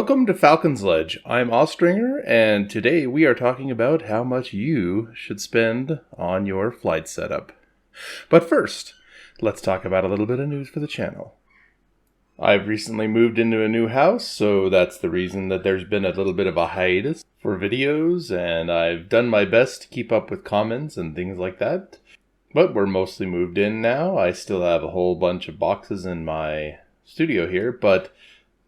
Welcome to Falcon's Ledge. I'm Ostringer, and today we are talking about how much you should spend on your flight setup. But first, let's talk about a little bit of news for the channel. I've recently moved into a new house, so that's the reason that there's been a little bit of a hiatus for videos, and I've done my best to keep up with comments and things like that. But we're mostly moved in now. I still have a whole bunch of boxes in my studio here, but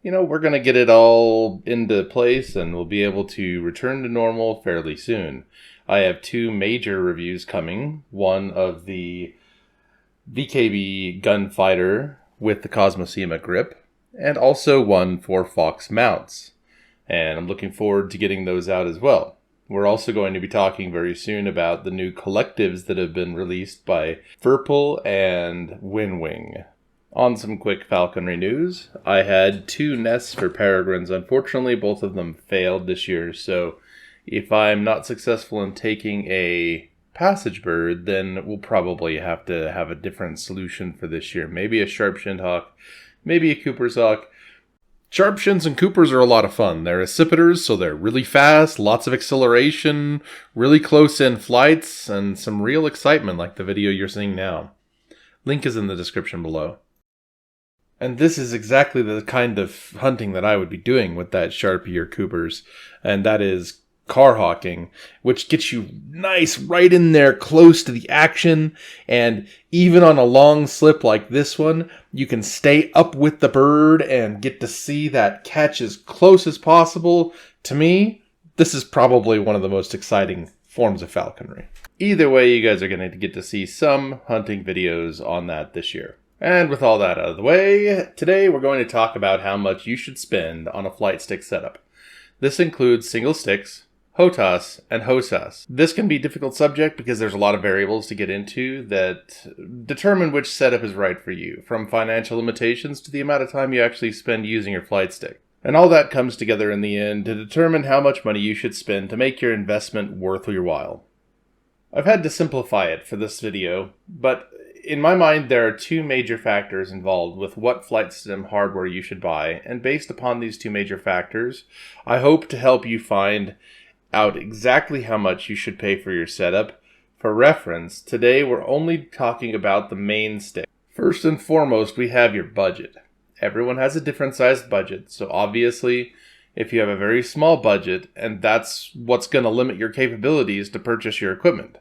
we're going to get it all into place and we'll be able to return to normal fairly soon. I have two major reviews coming. One of the VKB Gunfighter with the Kosmosima grip, and also one for Fox mounts. And I'm looking forward to getting those out as well. We're also going to be talking very soon about the new collectives that have been released by Furple and Winwing. On some quick falconry news, I had two nests for peregrines. Unfortunately, both of them failed this year, so if I'm not successful in taking a passage bird, then we'll probably have to have a different solution for this year. Maybe a Sharpshinned Hawk, maybe a Cooper's Hawk. Sharpshins and Coopers are a lot of fun. They're accipiters, so they're really fast, lots of acceleration, really close-in flights, and some real excitement like the video you're seeing now. Link is in the description below. And this is exactly the kind of hunting that I would be doing with that Sharpie or Coopers, and that is car hawking, which gets you nice right in there close to the action, and even on a long slip like this one, you can stay up with the bird and get to see that catch as close as possible. To me, this is probably one of the most exciting forms of falconry. Either way, you guys are going to get to see some hunting videos on that this year. And with all that out of the way, today we're going to talk about how much you should spend on a flight stick setup. This includes single sticks, HOTAS, and HOSAS. This can be a difficult subject because there's a lot of variables to get into that determine which setup is right for you, from financial limitations to the amount of time you actually spend using your flight stick. And all that comes together in the end to determine how much money you should spend to make your investment worth your while. I've had to simplify it for this video, but in my mind, there are two major factors involved with what flight sim hardware you should buy, and based upon these two major factors, I hope to help you find out exactly how much you should pay for your setup. For reference, today we're only talking about the main stick. First and foremost, we have your budget. Everyone has a different sized budget, so obviously, if you have a very small budget, and that's what's going to limit your capabilities to purchase your equipment.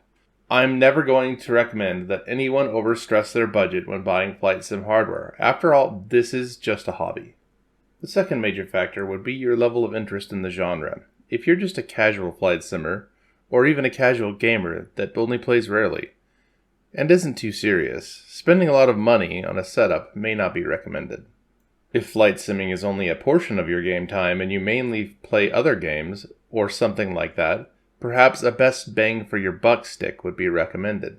I'm never going to recommend that anyone overstress their budget when buying flight sim hardware. After all, this is just a hobby. The second major factor would be your level of interest in the genre. If you're just a casual flight simmer, or even a casual gamer that only plays rarely, and isn't too serious, spending a lot of money on a setup may not be recommended. If flight simming is only a portion of your game time and you mainly play other games, or something like that, perhaps a best bang for your buck stick would be recommended.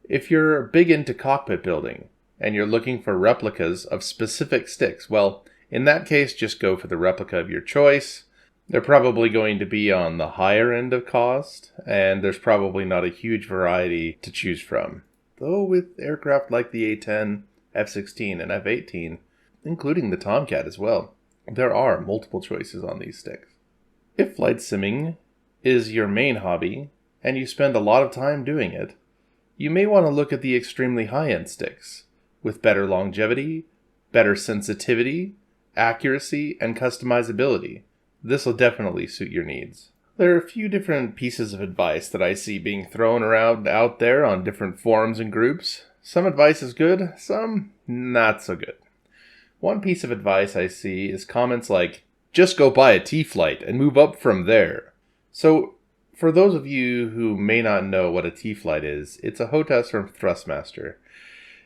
If you're big into cockpit building and you're looking for replicas of specific sticks, well, in that case, just go for the replica of your choice. They're probably going to be on the higher end of cost, and there's probably not a huge variety to choose from. Though with aircraft like the A-10, F-16, and F-18, including the Tomcat as well, there are multiple choices on these sticks. If flight simming is your main hobby, and you spend a lot of time doing it, you may want to look at the extremely high-end sticks, with better longevity, better sensitivity, accuracy, and customizability. This will definitely suit your needs. There are a few different pieces of advice that I see being thrown around out there on different forums and groups. Some advice is good, some not so good. One piece of advice I see is comments like, just go buy a T-Flight and move up from there. So, for those of you who may not know what a T-Flight is, it's a HOTAS from Thrustmaster.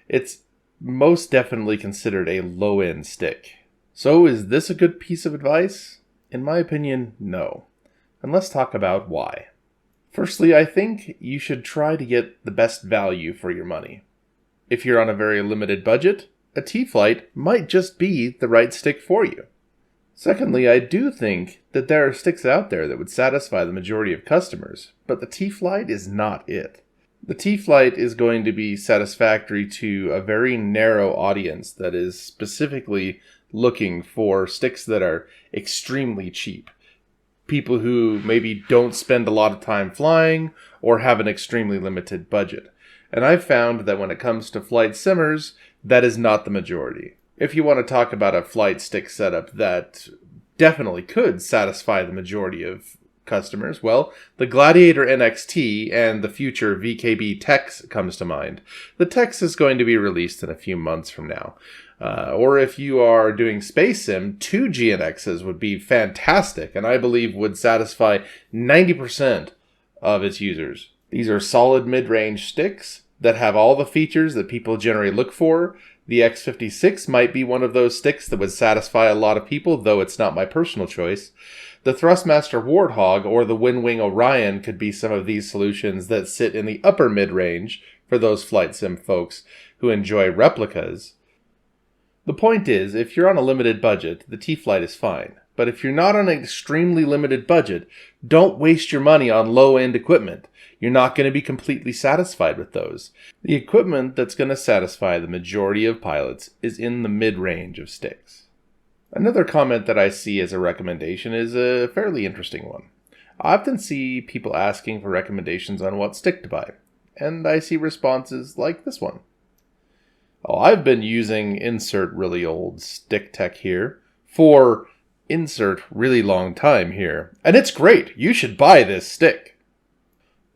It's most definitely considered a low-end stick. So, is this a good piece of advice? In my opinion, no. And let's talk about why. Firstly, I think you should try to get the best value for your money. If you're on a very limited budget, a T-Flight might just be the right stick for you. Secondly, I do think that there are sticks out there that would satisfy the majority of customers, but the T-Flight is not it. The T-Flight is going to be satisfactory to a very narrow audience that is specifically looking for sticks that are extremely cheap. People who maybe don't spend a lot of time flying or have an extremely limited budget. And I've found that when it comes to flight simmers, that is not the majority. If you want to talk about a flight stick setup that definitely could satisfy the majority of customers, well, the Gladiator NXT and the future VKB Tex comes to mind. The Tex is going to be released in a few months from now. Or if you are doing Space Sim, 2 GNXs would be fantastic, and I believe would satisfy 90% of its users. These are solid mid-range sticks that have all the features that people generally look for. The X56 might be one of those sticks that would satisfy a lot of people, though it's not my personal choice. The Thrustmaster Warthog or the Windwing Orion could be some of these solutions that sit in the upper mid-range for those flight sim folks who enjoy replicas. The point is, if you're on a limited budget, the T-Flight is fine. But if you're not on an extremely limited budget, don't waste your money on low-end equipment. You're not going to be completely satisfied with those. The equipment that's going to satisfy the majority of pilots is in the mid-range of sticks. Another comment that I see as a recommendation is a fairly interesting one. I often see people asking for recommendations on what stick to buy, and I see responses like this one. Oh, I've been using insert really old stick tech here for insert really long time here, and it's great. You should buy this stick.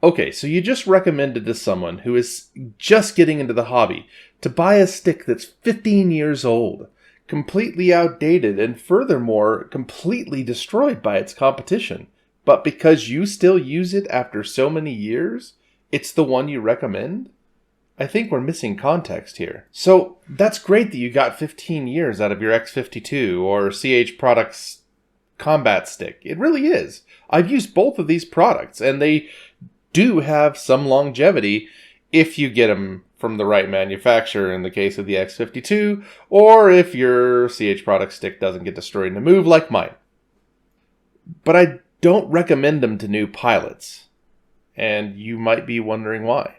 Okay, so you just recommended to someone who is just getting into the hobby to buy a stick that's 15 years old, completely outdated, and furthermore, completely destroyed by its competition. But because you still use it after so many years, it's the one you recommend? I think we're missing context here. So that's great that you got 15 years out of your X52 or CH Products combat stick. It really is. I've used both of these products, and they do have some longevity if you get them from the right manufacturer in the case of the X52, or if your CH Products stick doesn't get destroyed in a move like mine. But I don't recommend them to new pilots, and you might be wondering why.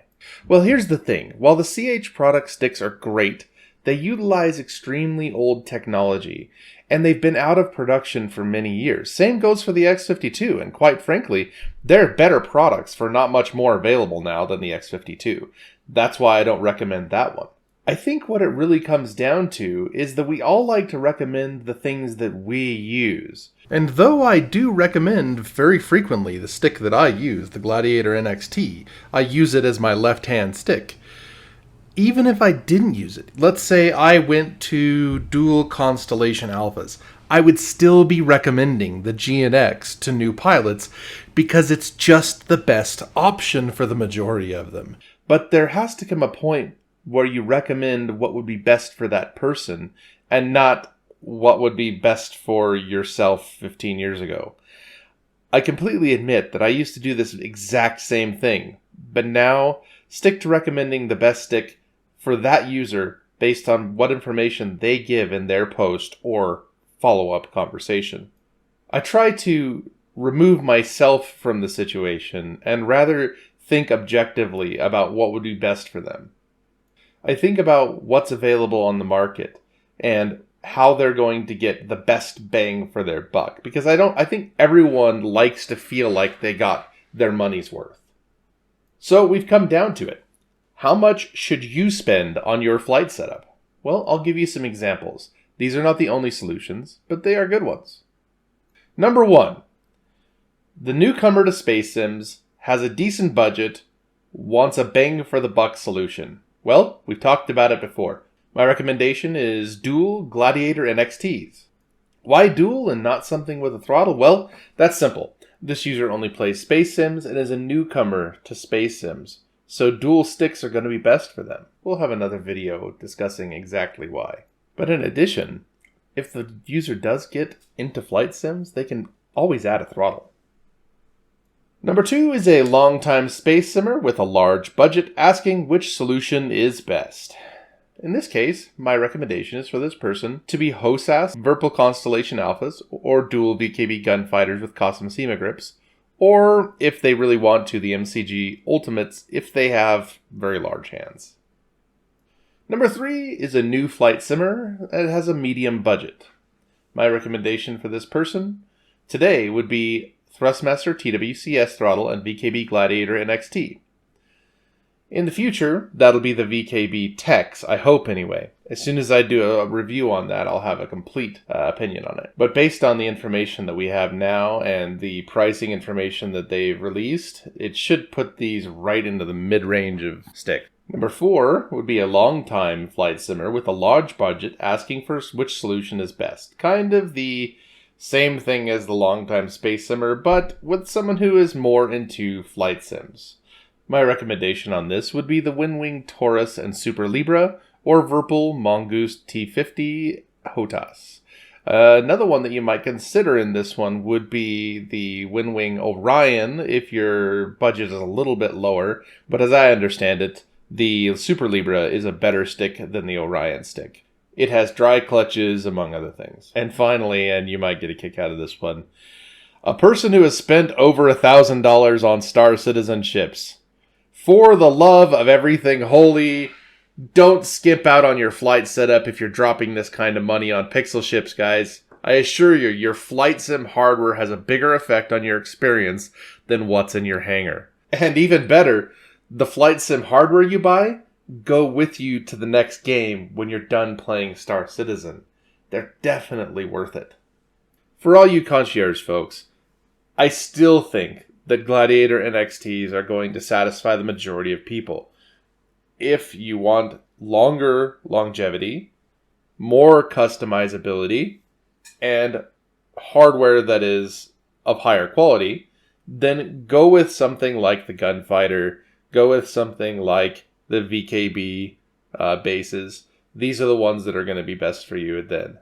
Well, here's the thing. While the CH Products sticks are great, they utilize extremely old technology, and they've been out of production for many years. Same goes for the X52, and quite frankly, they're better products for not much more available now than the X52. That's why I don't recommend that one. I think what it really comes down to is that we all like to recommend the things that we use. And though I do recommend very frequently the stick that I use, the Gladiator NXT, I use it as my left-hand stick. Even if I didn't use it, let's say I went to dual Constellation Alphas, I would still be recommending the GNX to new pilots because it's just the best option for the majority of them. But there has to come a point where you recommend what would be best for that person and not what would be best for yourself 15 years ago. I completely admit that I used to do this exact same thing, but now stick to recommending the best stick for that user based on what information they give in their post or follow-up conversation. I try to remove myself from the situation and rather think objectively about what would be best for them. I think about what's available on the market and how they're going to get the best bang for their buck. Because I think everyone likes to feel like they got their money's worth. So we've come down to it. How much should you spend on your flight setup? Well, I'll give you some examples. These are not the only solutions, but they are good ones. Number 1. The newcomer to Space Sims has a decent budget, wants a bang for the buck solution. Well, we've talked about it before. My recommendation is dual Gladiator NXTs. Why dual and not something with a throttle? Well, that's simple. This user only plays Space Sims and is a newcomer to Space Sims, so dual sticks are going to be best for them. We'll have another video discussing exactly why. But in addition, if the user does get into flight sims, they can always add a throttle. Number 2 is a long-time space simmer with a large budget asking which solution is best. In this case, my recommendation is for this person to be HOSAS Virtual Constellation Alphas or dual VKB Gunfighters with Kosmosima grips, or if they really want to, the MCG Ultimates if they have very large hands. Number 3 is a new flight simmer that has a medium budget. My recommendation for this person today would be Thrustmaster TWCS Throttle and VKB Gladiator NXT. In the future, that'll be the VKB Tex, I hope anyway. As soon as I do a review on that, I'll have a complete opinion on it. But based on the information that we have now and the pricing information that they've released, it should put these right into the mid-range of stick. Number 4 would be a long-time flight simmer with a large budget asking for which solution is best. Kind of the same thing as the long-time space simmer, but with someone who is more into flight sims. My recommendation on this would be the Winwing Taurus and Super Libra, or Virpil Mongoose T50 HOTAS. Another one that you might consider in this one would be the Winwing Orion, if your budget is a little bit lower, but as I understand it, the Super Libra is a better stick than the Orion stick. It has dry clutches, among other things. And finally, and you might get a kick out of this one, a person who has spent over $1,000 on Star Citizen ships. For the love of everything holy, don't skip out on your flight setup if you're dropping this kind of money on pixel ships, guys. I assure you, your flight sim hardware has a bigger effect on your experience than what's in your hangar. And even better, the flight sim hardware you buy go with you to the next game when you're done playing Star Citizen. They're definitely worth it. For all you concierge folks, I still think that Gladiator NXTs are going to satisfy the majority of people. If you want longer longevity, more customizability, and hardware that is of higher quality, then go with something like the Gunfighter, go with something like the VKB bases. These are the ones that are going to be best for you then.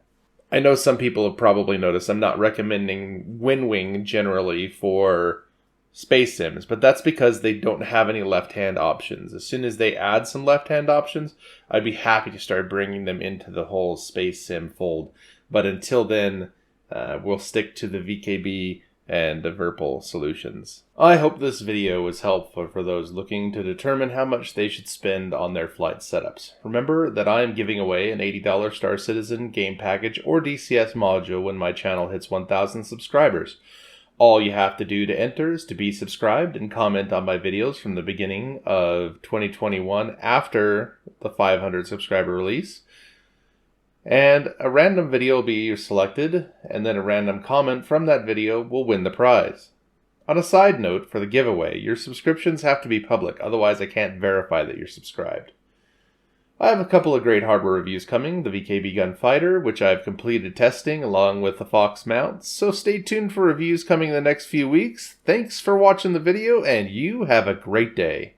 I know some people have probably noticed I'm not recommending Winwing generally for space sims, but that's because they don't have any left-hand options. As soon as they add some left-hand options, I'd be happy to start bringing them into the whole space sim fold. But until then, we'll stick to the VKB and the Virpil solutions. I hope this video was helpful for those looking to determine how much they should spend on their flight setups. Remember that I am giving away an $80 Star Citizen game package or DCS module when my channel hits 1,000 subscribers. All you have to do to enter is to be subscribed and comment on my videos from the beginning of 2021 after the 500 subscriber release. And a random video will be selected, and then a random comment from that video will win the prize. On a side note, for the giveaway, your subscriptions have to be public, otherwise I can't verify that you're subscribed. I have a couple of great hardware reviews coming, the VKB Gunfighter, which I've completed testing along with the Fox mounts, so stay tuned for reviews coming in the next few weeks. Thanks for watching the video, and you have a great day.